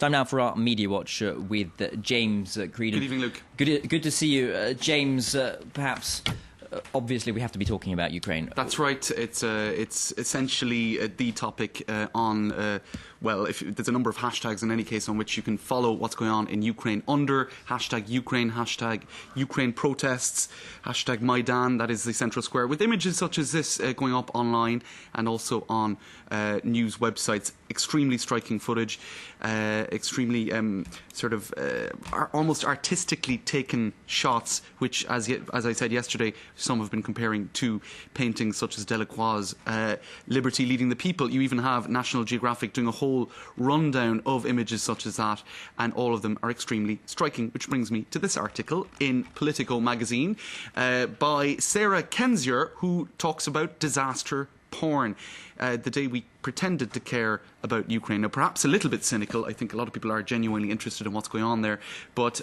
Time now for our Media Watch with James Creedon. Good evening, Luke. Good to see you. James, perhaps... obviously, we have to be talking about Ukraine. That's right. It's essentially the topic on, well, if there's a number of hashtags in any case on which you can follow what's going on in Ukraine under hashtag Ukraine protests, hashtag Maidan, that is the central square, with images such as this going up online and also on news websites. Extremely striking footage, extremely almost artistically taken shots, which, as I said yesterday, some have been comparing to paintings such as Delacroix's Liberty Leading the People. You even have National Geographic doing a whole rundown of images such as that, and all of them are extremely striking, which brings me to this article in Politico magazine by Sarah Kenzier, who talks about disaster porn. The day we pretended to care about Ukraine. Now, perhaps a little bit cynical. I think a lot of people are genuinely interested in what's going on there. But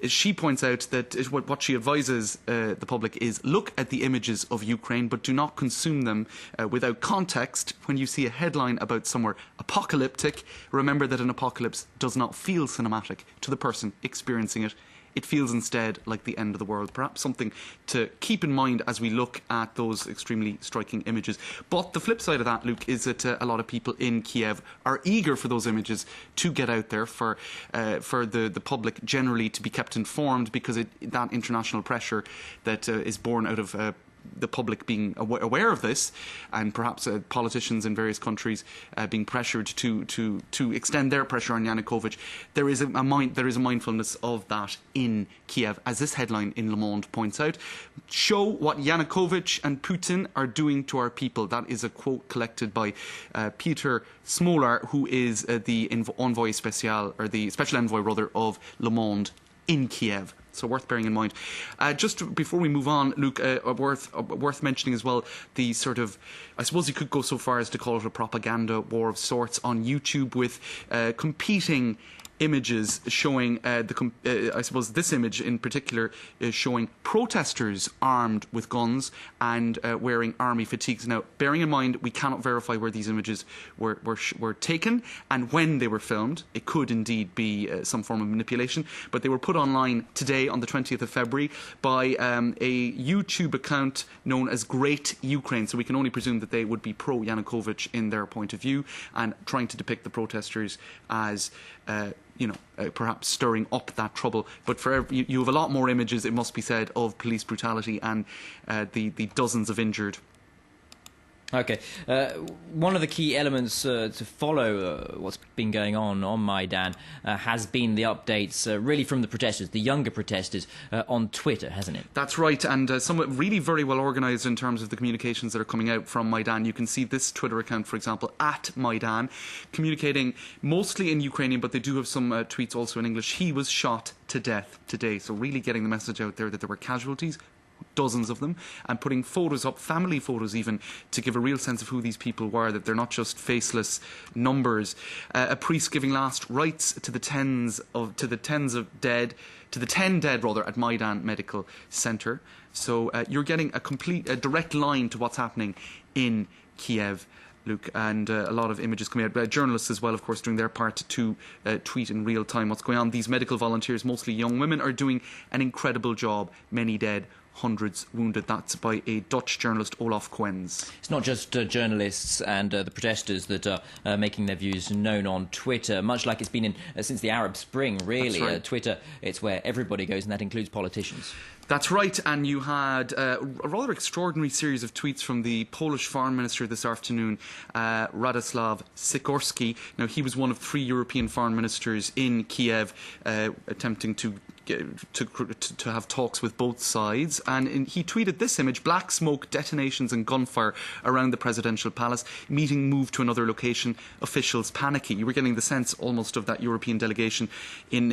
she points out that what she advises the public is look at the images of Ukraine, but do not consume them without context. When you see a headline about somewhere apocalyptic, remember that an apocalypse does not feel cinematic to the person experiencing it. It feels instead like the end of the world. Perhaps something to keep in mind as we look at those extremely striking images. But the flip side of that, Luke, is that a lot of people in Kiev are eager for those images to get out there, for the public generally to be kept informed, because that international pressure that is born out of the public being aware of this, and perhaps politicians in various countries being pressured to extend their pressure on Yanukovych. There is a mindfulness of that in Kiev, as this headline in Le Monde points out. Show what Yanukovych and Putin are doing to our people. That is a quote collected by Peter Smolar, who is the envoy spécial, or the special envoy rather, of Le Monde in Kiev. So worth bearing in mind. Just before we move on, Luke, worth mentioning as well the sort of, I suppose you could go so far as to call it a propaganda war of sorts on YouTube, with competing images showing, I suppose this image in particular is showing protesters armed with guns and wearing army fatigues. Now, bearing in mind, we cannot verify where these images were taken and when they were filmed. It could indeed be some form of manipulation, but they were put online today on the 20th of February by a YouTube account known as Great Ukraine. So we can only presume that they would be pro-Yanukovych in their point of view, and trying to depict the protesters as perhaps stirring up that trouble. But you have a lot more images, it must be said, of police brutality and the dozens of injured. Okay. One of the key elements to follow what's been going on Maidan has been the updates really from the protesters, the younger protesters, on Twitter, hasn't it? That's right, and some really very well organised in terms of the communications that are coming out from Maidan. You can see this Twitter account, for example, at Maidan, communicating mostly in Ukrainian, but they do have some tweets also in English. He was shot to death today, so really getting the message out there that there were casualties, dozens of them, and putting photos up, family photos even, to give a real sense of who these people were, that they're not just faceless numbers. A priest giving last rites to the 10 dead at Maidan Medical Centre. So you're getting a direct line to what's happening in Kiev, Luke, and a lot of images coming out. Journalists as well, of course, doing their part to tweet in real time what's going on. These medical volunteers, mostly young women, are doing an incredible job. Many dead, hundreds wounded. That's by a Dutch journalist, Olaf Quens. It's not just journalists and the protesters that are making their views known on Twitter, much like it's been since the Arab Spring, really. Right. Twitter, it's where everybody goes, and that includes politicians. That's right, and you had a rather extraordinary series of tweets from the Polish foreign minister this afternoon, Radosław Sikorski. Now, he was one of 3 European foreign ministers in Kiev, attempting to have talks with both sides, and he tweeted this image: black smoke, detonations and gunfire around the presidential palace, meeting moved to another location, officials panicky. You were getting the sense almost of that European delegation in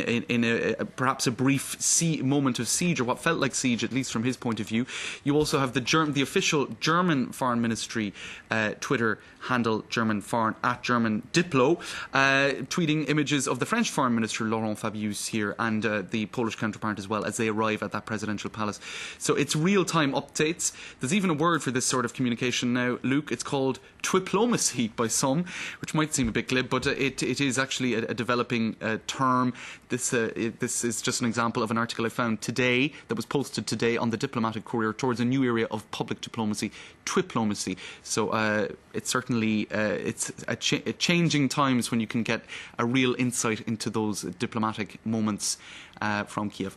perhaps a brief moment of siege, or what felt like siege, at least from his point of view. You also have the official German Foreign Ministry Twitter handle, German Diplo, tweeting images of the French Foreign Minister Laurent Fabius here, and the Polish Polish counterpart as well as they arrive at that presidential palace. So it's real-time updates. There's even a word for this sort of communication now, Luke. It's called twiplomacy by some, which might seem a bit glib, but it is actually a developing term. This is just an example of an article I found today that was posted today on the Diplomatic Courier towards a new area of public diplomacy, twiplomacy. So it's certainly it's changing times when you can get a real insight into those diplomatic moments from Kiev.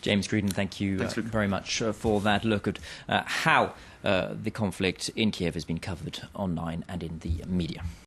James Greedon, thank you Thanks, Luke. very much for that look at how the conflict in Kiev has been covered online and in the media.